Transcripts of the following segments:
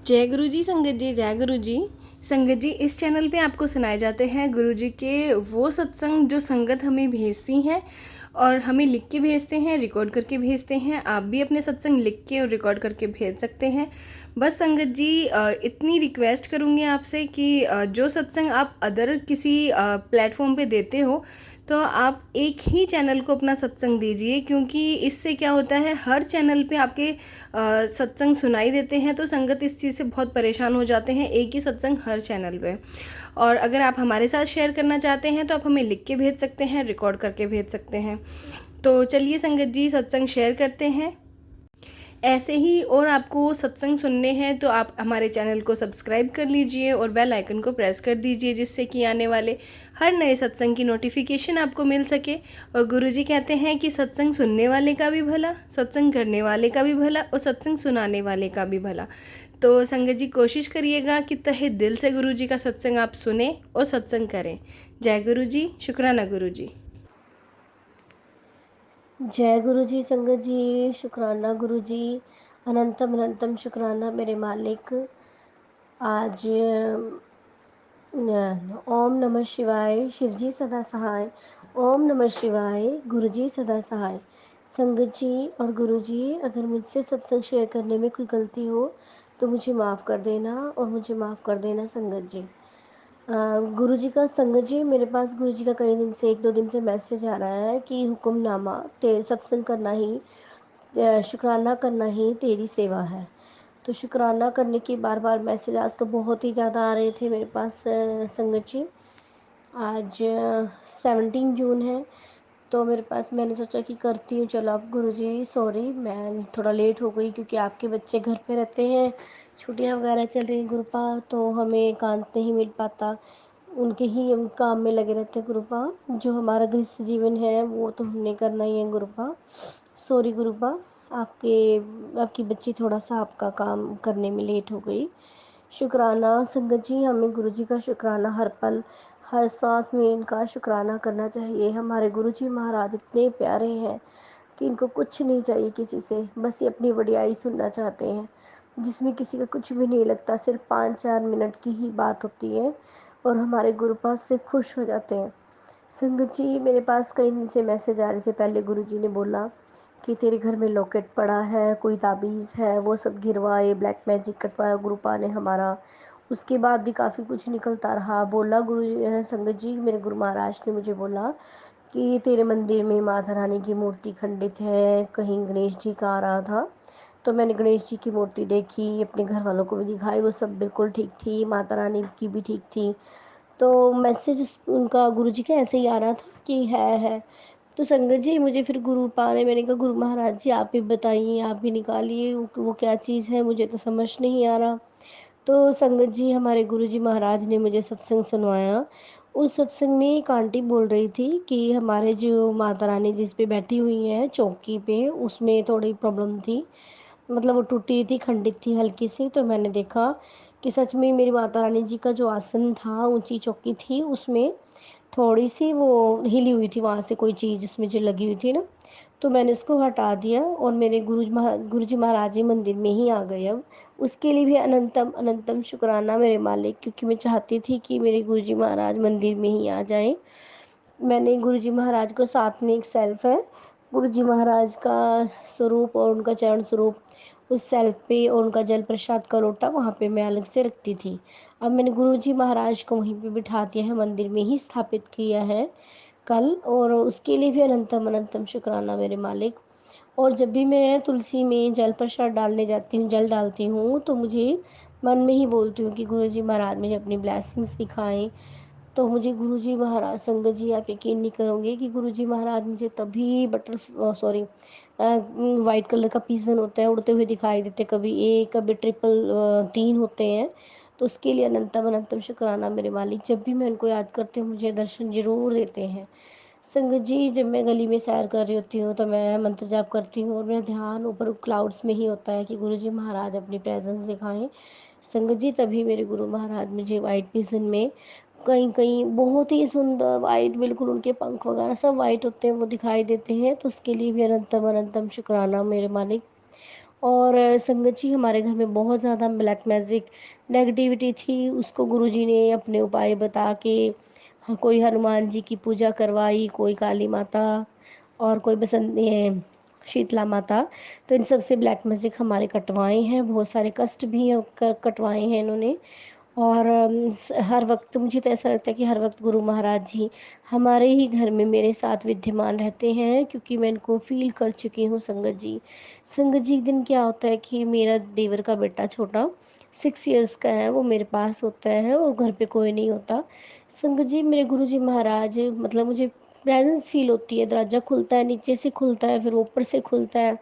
जय गुरु जी संगत जी, जय गुरु जी। संगत जी, इस चैनल पे आपको सुनाए जाते हैं गुरु जी के वो सत्संग जो संगत हमें भेजती हैं और हमें लिख के भेजते हैं, रिकॉर्ड करके भेजते हैं। आप भी अपने सत्संग लिख के और रिकॉर्ड करके भेज सकते हैं। बस संगत जी, इतनी रिक्वेस्ट करूँगी आपसे कि जो सत्संग आप अदर किसी प्लेटफॉर्म पे देते हो तो आप एक ही चैनल को अपना सत्संग दीजिए, क्योंकि इससे क्या होता है, हर चैनल पे आपके सत्संग सुनाई देते हैं तो संगत इस चीज़ से बहुत परेशान हो जाते हैं, एक ही सत्संग हर चैनल पे। और अगर आप हमारे साथ शेयर करना चाहते हैं तो आप हमें लिख के भेज सकते हैं, रिकॉर्ड करके भेज सकते हैं। तो चलिए संगत जी, सत्संग शेयर करते हैं। ऐसे ही और आपको सत्संग सुनने हैं तो आप हमारे चैनल को सब्सक्राइब कर लीजिए और बेल आइकन को प्रेस कर दीजिए, जिससे कि आने वाले हर नए सत्संग की नोटिफिकेशन आपको मिल सके। और गुरुजी कहते हैं कि सत्संग सुनने वाले का भी भला, सत्संग करने वाले का भी भला और सत्संग सुनाने वाले का भी भला। तो संगत जी, कोशिश करिएगा कि तहे दिल से गुरुजी का सत्संग आप सुने और सत्संग करें। जय गुरु जी, शुक्राना गुरु जी। जय गुरु जी संगत जी, शुक्राना गुरु जी, अनंतम अनंतम शुक्राना मेरे मालिक। आज ओम नमः शिवाय, शिव जी सदा सहाय। ओम नमः शिवाय, गुरु जी सदा सहाय। संगत जी और गुरु जी, अगर मुझसे सत्संग शेयर करने में कोई गलती हो तो मुझे माफ़ कर देना और मुझे माफ़ कर देना संगत जी। गुरु जी का संगत जी, मेरे पास गुरु जी का कई दिन से, 1-2 दिन से मैसेज आ रहा है कि हुक्मनामा तेरे सत्संग करना ही, शुक्राना करना ही तेरी सेवा है। तो शुक्राना करने की बार बार मैसेज आज तो बहुत ही ज़्यादा आ रहे थे मेरे पास संगत जी। आज 17 जून है, तो मेरे पास, मैंने सोचा कि करती हूँ। चलो अब गुरु जी सॉरी, मैं थोड़ा लेट हो गई क्योंकि आपके बच्चे घर पे रहते हैं, छुट्टियाँ वगैरह चल रही गुरुपा, तो हमें एकांत नहीं मिल पाता, उनके ही हम काम में लगे रहते हैं गुरुपा। जो हमारा गृहस्थ जीवन है वो तो हमने करना ही है गुरुपा। सॉरी गुरुपा, आपकी बच्ची थोड़ा सा आपका काम करने में लेट हो गई। शुक्राना संगत जी, हमें गुरु जी का शुक्राना हर पल, हर सांस में इनका शुक्राना करना चाहिए। हमारे गुरु जी महाराज इतने प्यारे हैं कि इनको कुछ नहीं चाहिए किसी से, बस ये अपनी वडियाई सुनना चाहते हैं, जिसमें किसी का कुछ भी नहीं लगता। सिर्फ 5-4 मिनट की ही बात होती है और हमारे गुरु पास से खुश हो जाते हैं। संगत जी, मेरे पास कई दिन से मैसेज आ रहे थे। पहले गुरु जी ने बोला कि तेरे घर में लॉकेट पड़ा है, कोई ताबीज़ है, वो सब गिरवाए, ब्लैक मैजिक कटवाया गुरुपा ने हमारा। उसके बाद भी काफ़ी कुछ निकलता रहा। बोला गुरु संगत जी, मेरे गुरु महाराज ने मुझे बोला कि तेरे मंदिर में माता रानी की मूर्ति खंडित है, कहीं गणेश जी का आ रहा था। तो मैंने गणेश जी की मूर्ति देखी, अपने घर वालों को भी दिखाई, वो सब बिल्कुल ठीक थी, माता रानी की भी ठीक थी। तो मैसेज उनका गुरु जी का ऐसे ही आ रहा था कि है। तो संगत जी, मुझे फिर गुरु पा ने, मैंने कहा गुरु महाराज जी आप ही बताइए, आप ही निकालिए वो क्या चीज़ है, मुझे तो समझ नहीं आ रहा। तो संगत जी, हमारे गुरु जी महाराज ने मुझे सत्संग सुनवाया। उस सत्संग में एक आंटी बोल रही थी कि हमारे जो माता रानी जिस पे बैठी हुई है चौकी पे, उसमें थोड़ी प्रॉब्लम थी, मतलब वो टूटी थी, खंडित थी हल्की सी। तो मैंने देखा कि सच में मेरी माता रानी जी का जो आसन था, ऊंची चौकी थी, उसमें थोड़ी सी वो हिली हुई थी, वहाँ से कोई चीज़ उसमें जो लगी हुई थी ना। तो मैंने उसको हटा दिया और मेरे गुरु जी महाराज जी मंदिर में ही आ गए अब। उसके लिए भी अनंतम अनंतम शुक्राना मेरे मालिक, क्योंकि मैं चाहती थी कि मेरे गुरु जी महाराज मंदिर में ही आ जाएं। मैंने गुरु जी महाराज को, साथ में एक सेल्फ है गुरु जी महाराज का स्वरूप और उनका चरण स्वरूप, उस सेल्फ पे, और उनका जल प्रसाद का लोटा वहाँ पे मैं अलग से रखती थी। अब मैंने गुरु जी महाराज को वहीं पे बिठा दिया है, मंदिर में ही स्थापित किया है कल, और उसके लिए भी अनंतम अनंतम शुक्राना मेरे मालिक। और जब भी मैं तुलसी में जल प्रसाद डालने जाती हूँ, जल डालती हूँ, तो मुझे मन में ही बोलती हूँ कि गुरु जी महाराज मुझे अपनी ब्लेसिंग्स दिखाएं। तो मुझे गुरुजी महाराज, संगत जी आप यकीन नहीं करोगे कि गुरुजी महाराज मुझे तभी सॉरी वाइट कलर का पीसन होता है उड़ते हुए दिखाई देते, कभी एक, कभी ट्रिपल 3 होते हैं। तो उसके लिए अनंतम अनंतम शुक्राना मेरे मालिक। जब भी मैं उनको याद करती हूँ मुझे दर्शन जरूर देते हैं। संगत जी, जब मैं गली में सैर कर रही होती हूँ तो मैं मंत्र जाप करती हूँ और मेरा ध्यान ऊपर क्लाउड्स में ही होता है कि गुरुजी महाराज अपनी प्रेजेंस दिखाएं। संगत जी, तभी मेरे गुरु महाराज मुझे वाइट पीसन में, कहीं कहीं बहुत ही सुंदर वाइट, बिल्कुल उनके पंख वगैरह सब वाइट होते हैं, वो दिखाई देते हैं। तो उसके लिए भी अनंतम अनंतम शुक्राना मेरे मालिक। और संगत जी हमारे घर में बहुत ज़्यादा ब्लैक मैजिक नेगेटिविटी थी, उसको गुरुजी ने अपने उपाय बता के कोई हनुमान जी की पूजा करवाई, कोई काली माता और कोई बसंत ये शीतला माता। तो इन सब से ब्लैक मैजिक हमारे कटवाए हैं, बहुत सारे कष्ट भी कटवाए हैं इन्होंने। और हर वक्त मुझे तो ऐसा लगता है कि हर वक्त गुरु महाराज जी हमारे ही घर में मेरे साथ विद्यमान रहते हैं, क्योंकि मैं इनको फील कर चुकी हूँ संगत जी। संगत जी एक दिन क्या होता है कि मेरा देवर का बेटा छोटा 6 इयर्स का है, वो मेरे पास होता है और घर पे कोई नहीं होता। संगत जी मेरे गुरु जी महाराज मतलब मुझे प्रेजेंस फील होती है, दरवाज़ा खुलता है, नीचे से खुलता है, फिर ऊपर से खुलता है,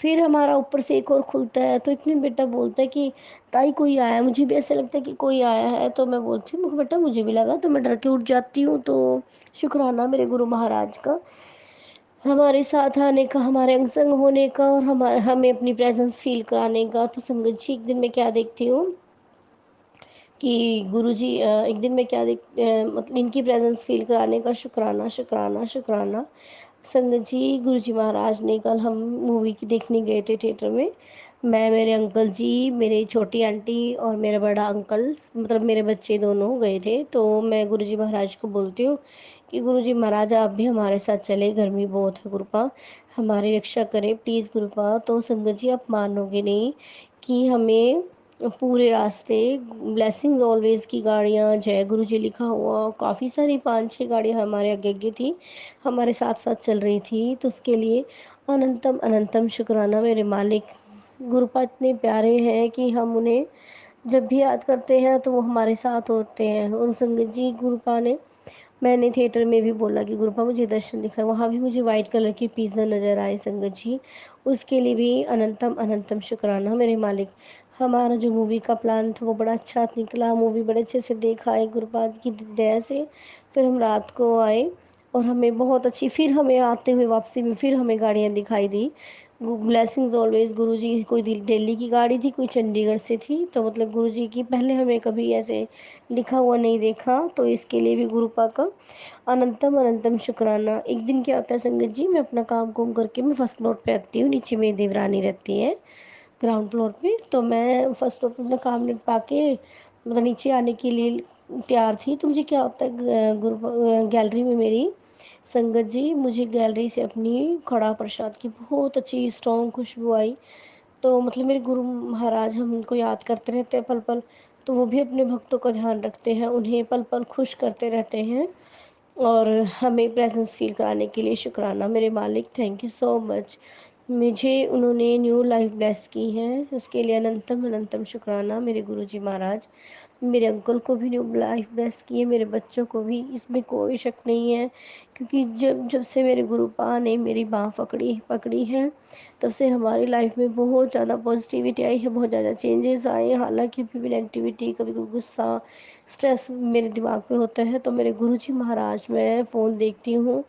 फिर हमारा ऊपर से एक और खुलता है। तो इतने बेटा बोलता है कि ताई कोई आया है, मुझे भी ऐसा लगता है कि कोई आया है। तो मैं बोलती हूँ बेटा मुझे भी लगा, तो मैं डर के उठ जाती हूँ। तो शुक्राना मेरे गुरु महाराज का, हमारे साथ आने का, हमारे अंग संग होने का और हमारे हमें अपनी प्रेजेंस फील कराने का। तो संगत जी एक दिन मैं क्या देखती हूँ कि गुरुजी एक दिन मैं क्या मतलब इनकी प्रेजेंस फील कराने का शुक्राना शुक्राना शुक्राना। संगत जी गुरुजी महाराज ने कल हम मूवी की देखने गए थे थिएटर में, मैं मेरे अंकल जी, मेरी छोटी आंटी और मेरा बड़ा अंकल, मतलब मेरे बच्चे दोनों गए थे। तो मैं गुरुजी महाराज को बोलती हूँ कि गुरुजी महाराज आप भी हमारे साथ चले, गर्मी बहुत है गुरुपा, हमारी रक्षा करें प्लीज़ गुरुपा। तो संगत जी आप मानोगे नहीं कि हमें पूरे रास्ते ब्लेसिंग्स ऑलवेज की गाड़ियाँ, जय गुरु जी लिखा हुआ काफ़ी सारी 5-6 गाड़ियाँ हमारे आगे आगे थी, हमारे साथ साथ चल रही थी। तो उसके लिए अनंतम अनंतम शुक्राना मेरे मालिक। गुरुपा इतने प्यारे हैं कि हम उन्हें जब भी याद करते हैं तो वो हमारे साथ होते हैं। और संगत जी गुरुपा ने, मैंने थिएटर में भी बोला कि गुरुपा मुझे दर्शन दिखाए, वहाँ भी मुझे वाइट कलर की पिज़्ज़ा नज़र आए संगत जी, उसके लिए भी अनंतम अनंतम शुक्राना मेरे मालिक। हमारा जो मूवी का प्लान था वो बड़ा अच्छा निकला, मूवी बड़े अच्छे से देखा है गुरुपाद की दया से। फिर हम रात को आए और हमें बहुत अच्छी, फिर हमें आते हुए वापसी में फिर हमें गाड़ियाँ दिखाई दी। ब्लेसिंग्स ऑलवेज गुरुजी, कोई दिल्ली की गाड़ी थी, कोई चंडीगढ़ से थी। तो मतलब गुरुजी की पहले हमें कभी ऐसे लिखा हुआ नहीं देखा, तो इसके लिए भी गुरुपा का अनंतम अनंतम शुक्राना। एक दिन क्या होता है संगत जी, मैं अपना काम कुम करके मैं फर्स्ट फ्लोर पे रहती हूँ, नीचे मेरी देवरानी रहती है ग्राउंड फ्लोर पे। तो मैं फर्स्ट फ्लोर पे अपना काम निपटा के मतलब नीचे आने के लिए तैयार थी। तो मुझे क्या होता है गुरु गैलरी में मेरी संगत जी, मुझे गैलरी से अपनी कड़ा प्रसाद की बहुत अच्छी स्ट्रॉन्ग खुशबू आई। तो मतलब मेरे गुरु महाराज हम उनको याद करते रहते हैं पल पल, तो वो भी अपने भक्तों का ध्यान रखते हैं, उन्हें पल पल खुश करते रहते हैं और हमें प्रेजेंस फील कराने के लिए शुक्राना मेरे मालिक। थैंक यू सो मच, मुझे उन्होंने न्यू लाइफ ब्लेस की है, उसके लिए अनंतम अनंतम शुक्राना मेरे गुरुजी महाराज। मेरे अंकल को भी न्यू लाइफ ब्लेस की है, मेरे बच्चों को भी, इसमें कोई शक नहीं है। क्योंकि जब जब से मेरे गुरुपा ने मेरी बाँह पकड़ी पकड़ी है, तब से हमारी लाइफ में बहुत ज़्यादा पॉजिटिविटी आई है, बहुत ज़्यादा चेंजेस आए हैं। हालांकि अभी भी नेगेटिविटी, कभी कभी गुस्सा, स्ट्रेस मेरे दिमाग पे होता है, तो मेरे गुरुजी महाराज, मैं फ़ोन देखती हूँ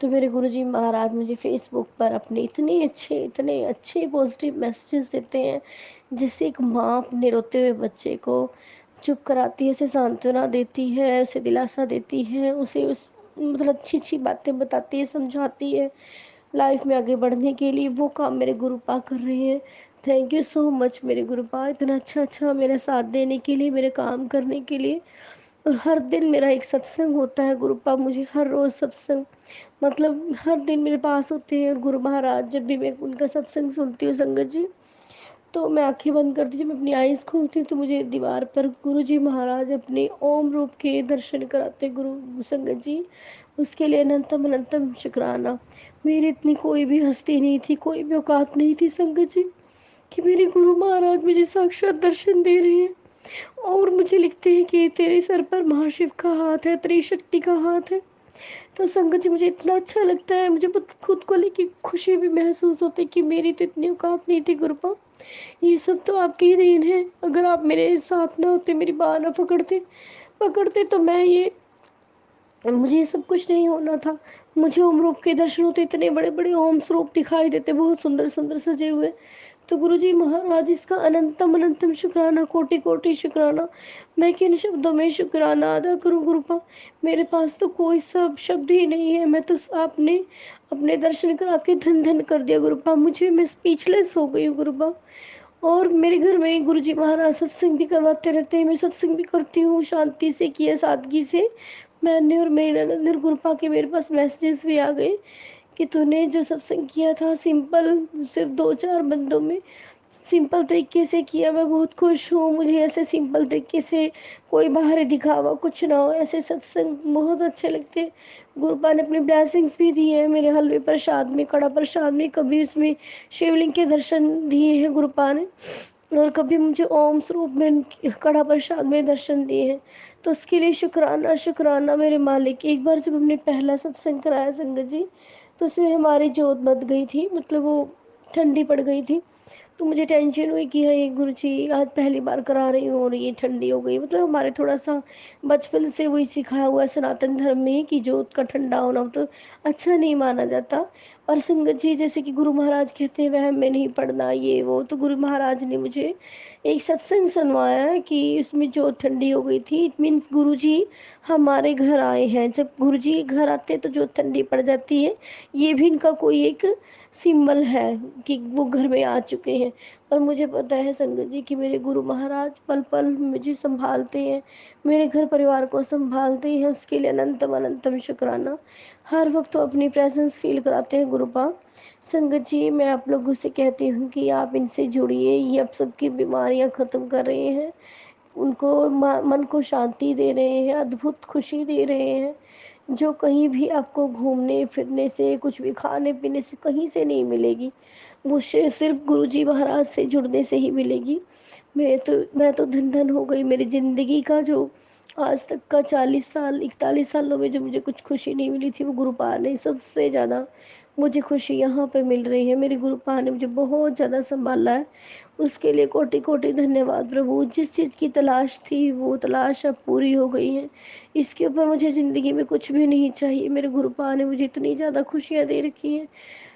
तो मेरे गुरुजी महाराज मुझे फेसबुक पर अपने इतने अच्छे पॉजिटिव मैसेजेस देते हैं, जैसे एक माँ अपने रोते हुए बच्चे को चुप कराती है, उसे सांत्वना देती है, उसे दिलासा देती है, उसे उस मतलब अच्छी अच्छी बातें बताती है, समझाती है लाइफ में आगे बढ़ने के लिए। वो काम मेरे गुरुपा कर रहे हैं। थैंक यू सो मच मेरे गुरुपा, इतना अच्छा अच्छा मेरा साथ देने के लिए, मेरे काम करने के लिए। और हर दिन मेरा एक सत्संग होता है गुरुपा, मुझे हर रोज़ सत्संग, मतलब हर दिन मेरे पास होते हैं। और गुरु महाराज जब भी मैं उनका सत्संग सुनती हूँ संगत जी, तो मैं आंखें बंद करती, जब अपनी आईज़ खोलती हूँ तो मुझे दीवार पर गुरु जी महाराज अपने ओम रूप के दर्शन कराते गुरु संगत जी, उसके लिए अनंतम अनंतम शुक्राना। मेरी इतनी कोई भी हस्ती नहीं थी, कोई भी औकात नहीं थी संगत जी, कि मेरे गुरु महाराज मुझे साक्षात दर्शन दे रहे हैं और मुझे लिखते हैं कि तेरे सर पर महाशिव का हाथ है, त्रिशक्ति का हाथ है। तो संगत जी मुझे इतना अच्छा लगता है, मुझे खुद को लेके खुशी भी महसूस होती है कि मेरी तो इतनी औकात नहीं थी गुरुपा, ये सब तो आपकी ही देन है। अगर आप मेरे साथ ना होते, मेरी बाह ना पकड़ते पकड़ते तो मैं ये, मुझे ये सब कुछ नहीं होना था। मुझे ओम रूप के दर्शन होते, इतने बड़े बड़े ओम स्वरूप दिखाई देते, बहुत सुंदर सुंदर सजे हुए। तो गुरुजी महाराज इसका अनंतम अनंतम शुक्राना, कोटि कोटि शुक्राना। मैं किन शब्दों में शुक्राना अदा करूं गुरुपा। मेरे पास तो कोई सब शब्द ही नहीं है। मैं तो आपने अपने दर्शन करा के धन धन कर दिया गुरुपा मुझे। मैं स्पीचलेस हो गई हूँ गुरुपा। और मेरे घर में गुरुजी महाराज सत्संग भी करवाते रहते हैं। मैं सत्संग भी करती हूँ शांति से किया, सादगी से। मैंने और मेरी ननद और गुरुपा के मेरे पास मैसेजेस भी आ गए कि तूने जो सत्संग किया था सिंपल, सिर्फ 2-4 बंदों में सिंपल तरीके से किया। मैं बहुत खुश हूँ। मुझे ऐसे सिंपल तरीके से कोई बाहरी दिखावा कुछ ना हो, ऐसे सत्संग बहुत अच्छे लगते हैं। गुरुपा ने अपनी ब्लेसिंग्स भी दी है मेरे हलवे प्रसाद में, कड़ा प्रसाद में, कभी उसमें शिवलिंग के दर्शन दिए हैं गुरुपा ने, और कभी मुझे ओम स्वरूप में कड़ा प्रसाद में दर्शन दिए हैं। तो उसके लिए शुक्राना शुक्राना मेरे मालिक। एक बार जब हमने पहला सत्संग कराया संगत जी, तो उसमें हमारी जोत बच गई थी, मतलब वो ठंडी पड़ गई थी। तो मुझे टेंशन हुई कि हे गुरुजी आज पहली बार करा रही हूँ और ये ठंडी हो गई। मतलब हमारे थोड़ा सा बचपन से वही सिखाया हुआ है सनातन धर्म में कि जोत का ठंडा होना तो अच्छा नहीं माना जाता। और संगत जी जैसे कि गुरु महाराज कहते हैं वह में नहीं पड़ना ये वो, तो गुरु महाराज ने मुझे एक सत्संग सुनवाया है कि इसमें जोत ठंडी हो गई थी। इट मीन्स गुरु जी हमारे घर आए हैं। जब गुरु जी घर आते हैं तो जोत ठंडी पड़ जाती है। ये भी इनका कोई एक सिंबल है कि वो घर में आ चुके हैं। और मुझे पता है संगत जी कि मेरे गुरु महाराज पल पल मुझे संभालते हैं, मेरे घर परिवार को संभालते हैं। उसके लिए अनंतम अनंतम शुक्राना। हर वक्त वो अपनी प्रेजेंस फील कराते हैं गुरुपा। संगत जी मैं आप लोगों से कहती हूँ कि आप इनसे जुड़िए। ये अब सबकी बीमारियाँ ख़त्म कर रहे हैं, उनको मन को शांति दे रहे हैं, अद्भुत खुशी दे रहे हैं, जो कहीं भी आपको घूमने फिरने से, कुछ भी खाने पीने से कहीं से नहीं मिलेगी। वो सिर्फ गुरुजी महाराज से जुड़ने से ही मिलेगी। मैं तो धन धन हो गई। मेरी ज़िंदगी का जो आज तक का 40 साल 41 सालों में जो मुझे कुछ खुशी नहीं मिली थी, वो गुरुपा ने सबसे ज़्यादा मुझे खुशी यहाँ पे मिल रही है। मेरे गुरुपा ने मुझे बहुत ज़्यादा संभाला है। उसके लिए कोटि कोटि धन्यवाद प्रभु। जिस चीज़ की तलाश थी वो तलाश अब पूरी हो गई है। इसके ऊपर मुझे ज़िंदगी में कुछ भी नहीं चाहिए। मेरे गुरुपा ने मुझे इतनी ज़्यादा खुशियाँ दे रखी हैं।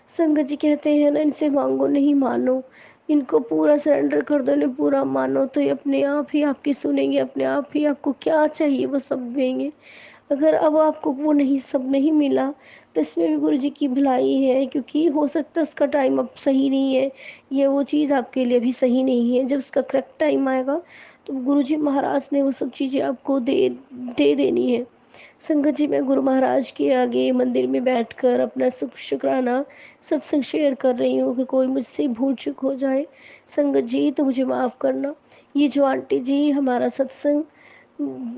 संगत जी कहते हैं ना, इनसे मांगो नहीं मानो, इनको पूरा सरेंडर कर दो, इन्हें पूरा मानो तो ये अपने आप ही आपकी सुनेंगे, अपने आप ही आपको क्या चाहिए वो सब देंगे। अगर अब आपको वो नहीं सब नहीं मिला तो इसमें भी गुरु जी की भलाई है, क्योंकि हो सकता है उसका टाइम अब सही नहीं है, ये वो चीज़ आपके लिए भी सही नहीं है। जब उसका करेक्ट टाइम आएगा तो गुरु जी महाराज ने वो सब चीज़ें आपको दे दे देनी है। संगत जी मैं गुरु महाराज के आगे मंदिर में बैठकर अपना शुक्राना सत्संग शेयर कर रही हूँ। अगर कोई मुझसे भूल चूक हो जाए संगत जी तो मुझे माफ़ करना। ये जो आंटी जी हमारा सत्संग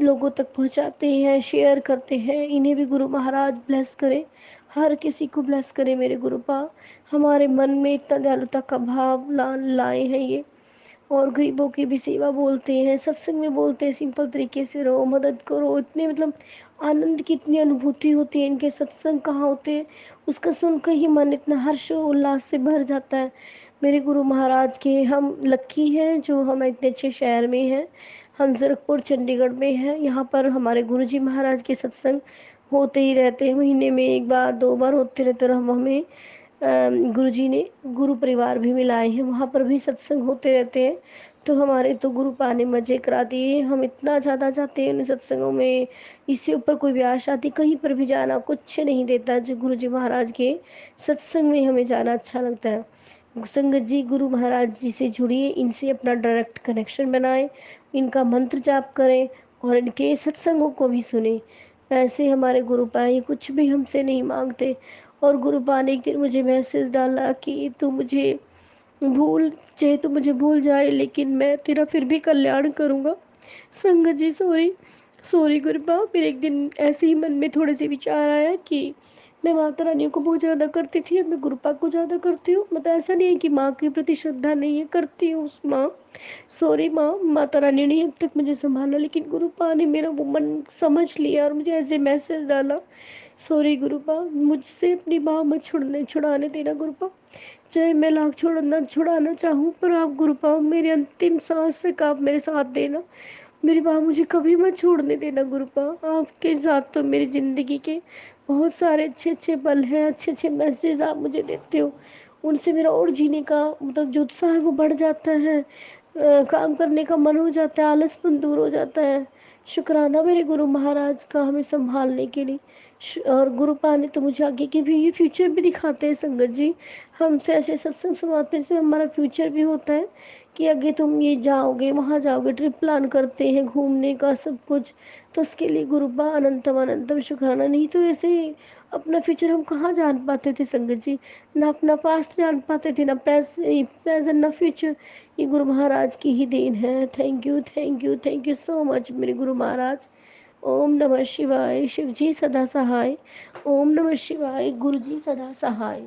लोगों तक पहुंचाते हैं, शेयर करते हैं, इन्हें भी गुरु महाराज ब्लेस करें। हर किसी को ब्लेस करें मेरे गुरुपा। हमारे मन में इतना दयालुता का भाव लाए हैं ये। और गरीबों की भी सेवा बोलते हैं, सत्संग में बोलते हैं सिंपल तरीके से रहो, मदद करो। इतने मतलब आनंद की इतनी अनुभूति होती है इनके सत्संग कहाँ होते हैं, उसका सुनकर ही मन इतना हर्ष और उल्लास से भर जाता है। मेरे गुरु महाराज के हम लक्की हैं जो हम इतने अच्छे शहर में हैं। हम ज़ीरकपुर चंडीगढ़ में हैं। यहाँ पर हमारे गुरु जी महाराज के सत्संग होते ही रहते हैं, महीने में 1 बार 2 बार होते रहते। और हम हमें गुरुजी ने गुरु परिवार भी मिलाए हैं, वहाँ पर भी सत्संग होते रहते हैं। तो हमारे तो गुरु पाने मज़े करा दिए। हम इतना ज़्यादा जाते हैं उन सत्संगों में, इससे ऊपर कोई भी आशा थी कहीं पर भी जाना कुछ नहीं देता। जो गुरु जी महाराज के सत्संग में हमें जाना अच्छा लगता है। संगत जी गुरु महाराज जी से जुड़िए, इनसे अपना डायरेक्ट कनेक्शन बनाएं, इनका मंत्र जाप करें और इनके सत्संगों को भी सुने। ऐसे हमारे गुरु पाए कुछ भी हमसे नहीं मांगते। और गुरुपा ने एक दिन मुझे मैसेज डाला कि तू मुझे भूल चाहे तू मुझे भूल जाए लेकिन मैं तेरा फिर भी कल्याण करूँगा। संगत जी सॉरी, सॉरी गुरुपा। फिर एक दिन ऐसे ही मन में थोड़े से विचार आया कि मैं माता रानी को बहुत ज़्यादा करती थी, अब मैं गुरुपा को ज़्यादा करती हूँ। मतलब ऐसा नहीं है कि माँ के प्रति श्रद्धा नहीं है, करती हूँ उस माँ। सॉरी माँ, माता रानी ने अब तक मुझे संभाला लेकिन गुरुपा ने मेरा वो मन समझ लिया और मुझे ऐसे मैसेज डाला। सॉरी गुरुपा, मुझसे अपनी माँ मत छुड़ाने देना गुरुपा। चाहे मैं लाख छुड़ाना चाहूँ पर आप गुरुपा मेरे अंतिम सांस तक आप मेरे साथ देना। मेरी माँ मुझे कभी मत छोड़ने देना गुरुपा। आपके साथ तो मेरी ज़िंदगी के बहुत सारे अच्छे अच्छे पल हैं, अच्छे अच्छे मैसेज आप मुझे देते हो, उनसे मेरा और जीने का मतलब जो उत्साह है वो बढ़ जाता है। काम करने का मन हो जाता है, आलसपन दूर हो जाता है। शुक्राना मेरे गुरु महाराज का हमें संभालने के लिए। और गुरु पाने तो मुझे आगे के भी ये फ्यूचर भी दिखाते हैं संगत जी। हमसे ऐसे सत्संग सुनाते हैं, इसमें हमारा फ्यूचर भी होता है कि आगे तुम ये जाओगे, वहाँ जाओगे, ट्रिप प्लान करते हैं घूमने का सब कुछ। तो उसके लिए गुरुपा अनंतम अनंतम शुक्राना। नहीं तो ऐसे ही अपना फ्यूचर हम कहाँ जान पाते थे संगत जी। ना अपना पास्ट जान पाते थे, ना प्रेजेंट, ना फ्यूचर। ये गुरु महाराज की ही देन है। Thank you, thank you, thank you so much मेरे गुरु महाराज। ओम नमः शिवाय। शिव जी सदा सहाय। ओम नमः शिवाय। गुरु जी सदा सहाय।